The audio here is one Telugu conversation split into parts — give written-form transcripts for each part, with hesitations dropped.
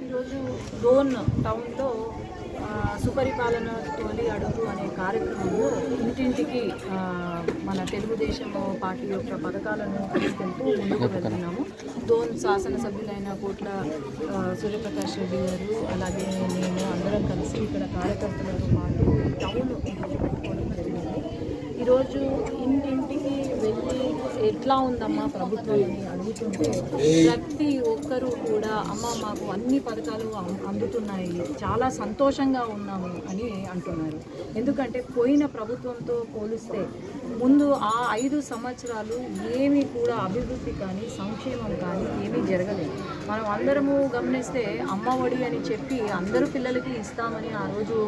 ఈరోజు డోన్ టౌన్లో సుపరిపాలన తొలి అడుగు అనే కార్యక్రమంలో ఇంటింటికి మన తెలుగుదేశం పార్టీ యొక్క పథకాలను తీసుకెళ్తూ ముందుకు వెళ్తున్నాము. డోన్ శాసనసభ్యులైన కోట్ల సూర్యప్రకాష్ రెడ్డి గారు అలాగే నేను అందరం కలిసి ఇక్కడ కార్యకర్తలతో పాటు టౌన్ పెట్టుకోవడం జరిగింది. ఈరోజు ఇంటింటికి వెళ్ళి ఎట్లా ఉందమ్మా ప్రభుత్వం అని అడుగుతుంటే ప్రతి ఒక్కరూ కూడా అమ్మ మాకు అన్ని పథకాలు అందుతున్నాయి, చాలా సంతోషంగా ఉన్నాము అని అంటున్నారు. ఎందుకంటే పోయిన ప్రభుత్వంతో పోలిస్తే ముందు ఆ 5 సంవత్సరాలు ఏమీ కూడా అభివృద్ధి కానీ సంక్షేమం కానీ ఏమీ జరగలేదు. మనం అందరము గమనిస్తే అమ్మఒడి అని చెప్పి అందరూ పిల్లలకి ఇస్తామని ఆ రోజు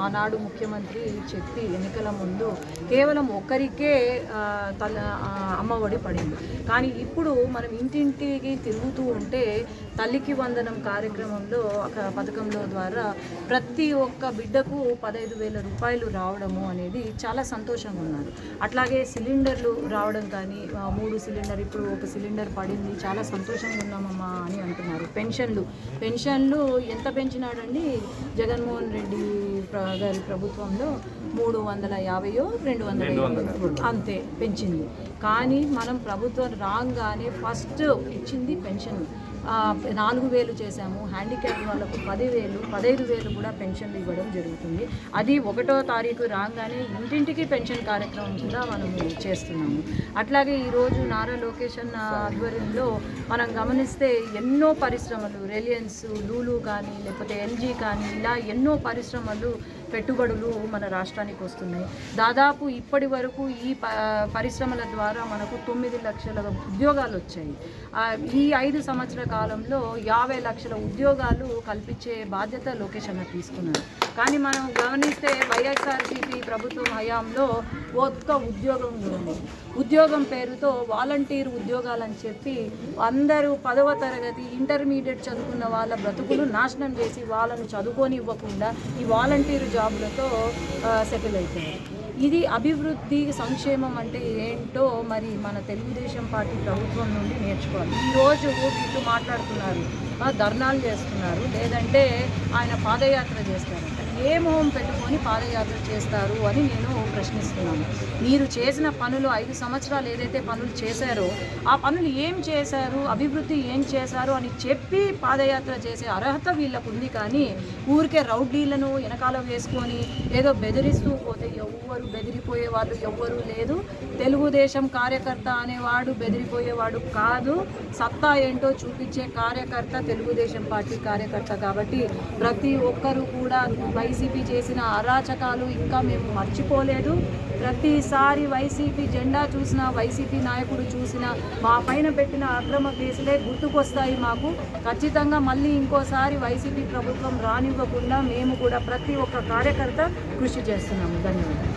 ఆనాడు ముఖ్యమంత్రి చెప్పి ఎన్నికల ముందు కేవలం ఒక్కరికే అమ్మఒడి పడింది. కానీ ఇప్పుడు మనం ఇంటింటికి తిరుగుతూ ఉంటే తల్లికి వందనం కార్యక్రమంలో ఒక పథకంలో ద్వారా ప్రతి ఒక్క బిడ్డకు 15,000 రూపాయలు రావడము అనేది చాలా సంతోషంగా ఉన్నారు. అట్లాగే సిలిండర్లు రావడం కానీ 3 సిలిండర్ ఇప్పుడు 1 సిలిండర్ పడింది, చాలా సంతోషంగా ఉన్నామమ్మా అని అంటున్నారు. పెన్షన్లు ఎంత పెంచినాడండి జగన్మోహన్ రెడ్డి గారి ప్రభుత్వంలో 350 250 అంతే పెంచింది. కానీ మనం ప్రభుత్వం రాగానే ఫస్ట్ ఇచ్చింది పెన్షన్ 4,000 చేశాము. హ్యాండిక్యాప్ వాళ్ళకు 10,000 15,000 కూడా పెన్షన్లు ఇవ్వడం జరుగుతుంది. అది 1వ తారీఖు రాగానే ఇంటింటికి పెన్షన్ కార్యక్రమం కూడా మనము చేస్తున్నాము. అట్లాగే ఈరోజు నారా లోకేష్ అన్న ఆధ్వర్యంలో మనం గమనిస్తే ఎన్నో పరిశ్రమలు రిలయన్స్, లూలు కానీ లేకపోతే ఎల్జీ కానీ ఇలా ఎన్నో పరిశ్రమలు పెట్టుబడులు మన రాష్ట్రానికి వస్తున్నాయి. దాదాపు ఇప్పటి వరకు ఈ పరిశ్రమల ద్వారా మనకు 9 లక్షల ఉద్యోగాలు వచ్చాయి. ఈ 5 సంవత్సరాల కాలంలో 50 లక్షల ఉద్యోగాలు కల్పించే బాధ్యత లోకేష్ అన్న తీసుకున్నారు. కానీ మనం గమనిస్తే వైఎస్ఆర్సీపీ ప్రభుత్వం హయాంలో ఒక్క ఉద్యోగం ఉంది. ఉద్యోగం పేరుతో వాలంటీర్ ఉద్యోగాలని చెప్పి అందరూ 10వ తరగతి ఇంటర్మీడియట్ చదువుకున్న వాళ్ళ బ్రతుకులు నాశనం చేసి వాళ్ళను చదువుకొని ఇవ్వకుండా ఈ వాలంటీర్ జాబులతో సెటిల్ అయిపోయారు. ఇది అభివృద్ధి సంక్షేమం అంటే ఏంటో మరి మన తెలుగుదేశం పార్టీ ప్రభుత్వం నుండి నేర్చుకోవాలి. ఈరోజు వీళ్ళు మాట్లాడుతున్నారు, ధర్నాలు చేస్తున్నారు, లేదంటే ఆయన పాదయాత్ర చేస్తారంట. ఏ మొహం పెట్టుకొని పాదయాత్ర చేస్తారు అని నేను ప్రశ్నిస్తున్నాను. మీరు చేసిన పనులు 5 సంవత్సరాలు ఏదైతే పనులు చేశారో ఆ పనులు ఏం చేశారు, అభివృద్ధి ఏం చేశారు అని చెప్పి పాదయాత్ర చేసే అర్హత వీళ్ళకు ఉంది. కానీ ఊరికే రౌడీలను వెనకాల వేసుకొని ఏదో బెదిరిస్తూ పోతే ఎవ్వరు బెదిరిపోయే వాళ్ళు ఎవ్వరూ లేదు. తెలుగుదేశం కార్యకర్త అనేవాడు బెదిరిపోయేవాడు కాదు. సత్తా ఏంటో చూపించే కార్యకర్త తెలుగుదేశం పార్టీ కార్యకర్త. కాబట్టి ప్రతి ఒక్కరూ కూడా వైసీపీ చేసిన అరాచకాలు ఇంకా మేము మర్చిపోలేదు. ప్రతిసారి వైసీపీ జెండా చూసినా, వైసీపీ నాయకుడు చూసినా మా పైన పెట్టిన అక్రమ కేసులే గుర్తుకొస్తాయి మాకు. ఖచ్చితంగా మళ్ళీ ఇంకోసారి వైసీపీ ప్రభుత్వం రానివ్వకుండా మేము కూడా ప్రతి ఒక్క కార్యకర్త కృషి చేస్తున్నాము. ధన్యవాదాలు.